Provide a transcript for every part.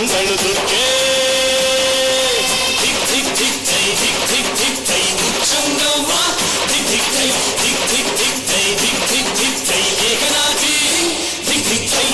ಕಂಗಳು ದುರ್ಗೆ ಧಿಕ್ ಧಿಕ್ ಧಿಕ್ ಜೈ ಧಿಕ್ ಧಿಕ್ ಧಿಕ್ ಜೈ ಮುಚ್ಚಂಗವ್ವ ಧಿಕ್ ಧಿಕ್ ಜೈ ಧಿಕ್ ಧಿಕ್ ಧಿಕ್ ಜೈ ಧಿಕ್ ಧಿಕ್ ಧಿಕ್ ಜೈ ಏಕನಾಥಿ ಧಿಕ್ ಧಿಕ್ ಜೈ.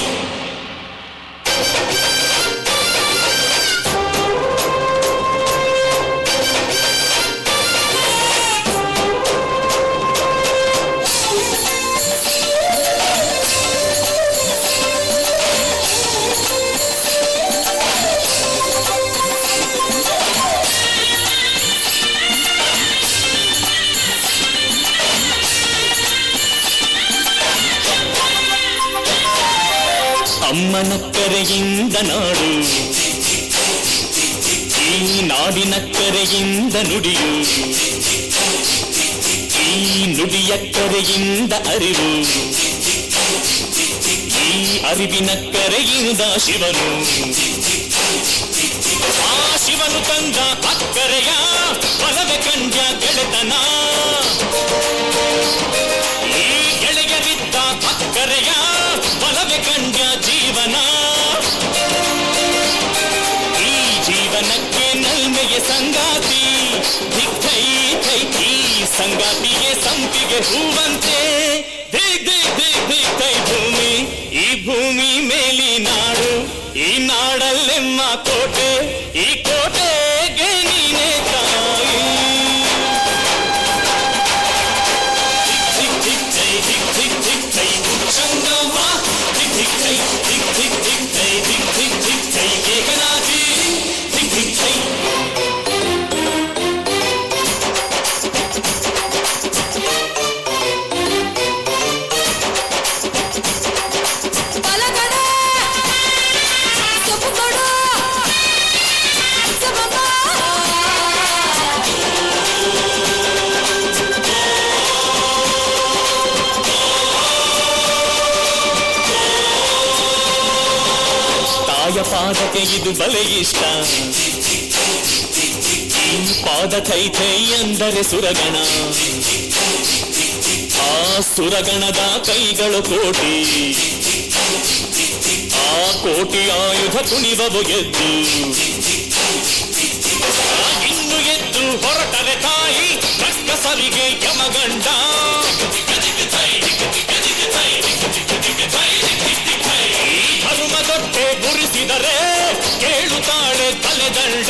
ಅಮ್ಮನ ಕರೆಯಿಂದ ನಾಡು ಈ ನಾಡಿನ ಕರೆಯಿಂದ ನುಡಿಯು ಈ ನುಡಿಯ ಕರೆಯಿಂದ ಅರಿವು ಈ ಅರಿವಿನ ಕರೆಯಿಂದ ಶಿವನು ಆ ಶಿವನು ತಂದ ಅಕ್ಕರೆಯ ಬಲವೆ ಕಂಡ ಗೆಳೆತನ ಈ ಗೆಳೆಯರಿದ್ದ ಅಕ್ಕರೆಯ ಬಲವೆ ಕಂಡ ಜೀವನ ಈ ಜೀವನಕ್ಕೆ ನಲ್ಮೆಯ ಸಂಗಾತಿ ಧಿಕ್ ಧೈ ಧೈ ಈ ಸಂಗಾತಿಗೆ ಸಂಪಿಗೆ ಹೂವಂತೆ ಧಿಕ್ ಧಿಕ್ ಧಿಕ್ ಧಿಕ್ ಧೈ ಭೂಮಿ ಈ ಭೂಮಿ ಮೇಲಿ ನಾಡು ಈ ನಾಡಲ್ಲೆಮ್ಮ ಕೋಟೆ ಈ ಕೋಟೆಗೆ ನೀನೆ ತಾಯಿ ಧಿಕ್ ಧಿಕ್ ಜೈ ಧಿಕ್ ಧಿಕ್ ಧಿಕ್ ಜೈ ಮುಚ್ಚಂಗವ್ವ ಧಿಕ್ ಧಿಕ್ ಜೈ ಧಿಕ್ ಧಿಕ್ ಧಿಕ್ ಜೈ ಧಿಕ್ ಧಿಕ್ ಧಿಕ್ ಜೈ ಏಕನಾಥಿ ಧಿಕ್ ಧಿಕ್ ಜೈ. ಪಾದಕ್ಕೆ ಇದು ಬಲೆ ಇಷ್ಟ ಈ ಪಾದ ಥೈ ಥೈ ಅಂದರೆ ಸುರಗಣ ಆ ಸುರಗಣದ ಕೈಗಳು ಕೋಟಿ ಆ ಕೋಟಿ ಆಯುಧ ಕುಣಿವವು ಎದ್ದು ಇನ್ನು ಎದ್ದು ಹೊರಟರೆ ತಾಯಿ ಕಸರಿಗೆ ಯಮಗಂಡ ಧರ್ಮದೊಟ್ಟೆ ಗುರಿಸಿದರೆ ಕೇಳುತ್ತಾಳೆ ತಲೆದಂಡ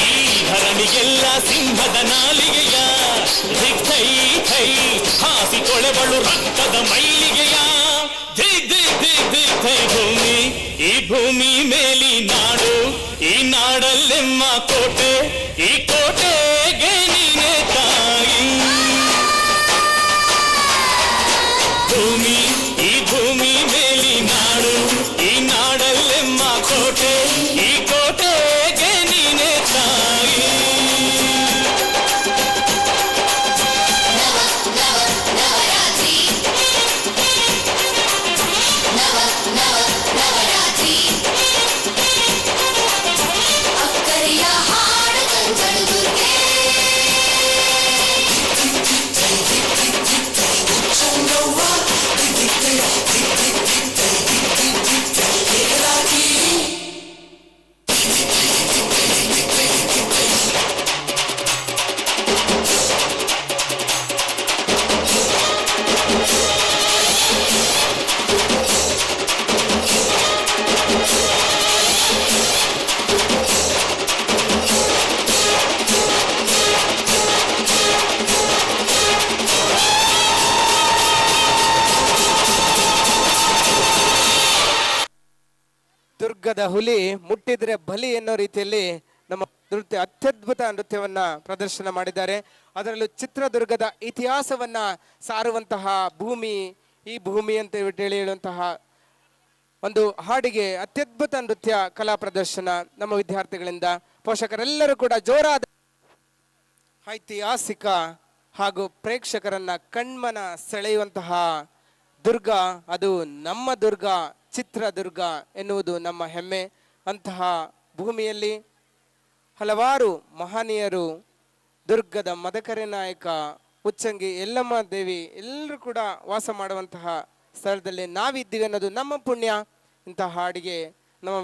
ಈ ಧರಣಿಗೆಲ್ಲ ಸಿಂಹದ ನಾಲಿಗೆಯ ಧಿಕ್ ಧೈ ಧೈ ಹಾಸಿಕೊಳೆಬಳು ರಕ್ತದ ಮೈಲಿಗೆಯ ಧಿಕ್ ಧಿಕ್ ಧಿಕ್ ಧಿಕ್ ಧೈ ಭೂಮಿ ಈ ಭೂಮಿ ಮೇಲಿ ನಾಡು ಈ ನಾಡಲ್ಲೆಮ್ಮ ಕೋಟೆ ಈ ಕೋಟೆಗೆ ನೀನೆ ತಾಯಿ ಭೂಮಿ ಈ ಭೂಮಿ ಮೇಲಿ ನಾಡು ಈ ನಾಡಲ್ಲೆಮ್ಮ ಕೋಟೆ ಈ ಕೋಟೆಗೆ ನೀನೆ ತಾಯಿ ದುರ್ಗದ ಹುಲಿ ಮುಟ್ಟಿದ್ರೆ ಬಲಿ ಎನ್ನೋ ರೀತಿಯಲ್ಲಿ ನಮ್ಮ ನೃತ್ಯ ಅತ್ಯದ್ಭುತ ನೃತ್ಯವನ್ನ ಪ್ರದರ್ಶನ ಮಾಡಿದ್ದಾರೆ. ಅದರಲ್ಲೂ ಚಿತ್ರದುರ್ಗದ ಇತಿಹಾಸವನ್ನ ಸಾರುವಂತಹ ಭೂಮಿ ಈ ಭೂಮಿ ಅಂತ ಹೇಳುವಂತಹ ಒಂದು ಹಾಡಿಗೆ ಅತ್ಯದ್ಭುತ ನೃತ್ಯ ಕಲಾ ಪ್ರದರ್ಶನ ನಮ್ಮ ವಿದ್ಯಾರ್ಥಿಗಳಿಂದ. ಪೋಷಕರೆಲ್ಲರೂ ಕೂಡ ಜೋರಾದ ಐತಿಹಾಸಿಕ ಹಾಗೂ ಪ್ರೇಕ್ಷಕರನ್ನ ಕಣ್ಮನ ಸೆಳೆಯುವಂತಹ ದುರ್ಗ, ಅದು ನಮ್ಮ ದುರ್ಗ, ಚಿತ್ರದುರ್ಗ ಎನ್ನುವುದು ನಮ್ಮ ಹೆಮ್ಮೆ. ಅಂತಹ ಭೂಮಿಯಲ್ಲಿ ಹಲವಾರು ಮಹನೀಯರು, ದುರ್ಗದ ಮದಕರಿ ನಾಯಕ, ಉಚ್ಚಂಗಿ ಯಲ್ಲಮ್ಮ ದೇವಿ ಎಲ್ಲರೂ ಕೂಡ ವಾಸ ಮಾಡುವಂತಹ ಸ್ಥಳದಲ್ಲಿ ನಾವಿದ್ದೀವಿ ಅನ್ನೋದು ನಮ್ಮ ಪುಣ್ಯ. ಇಂತಹ ಹಾಡಿಗೆ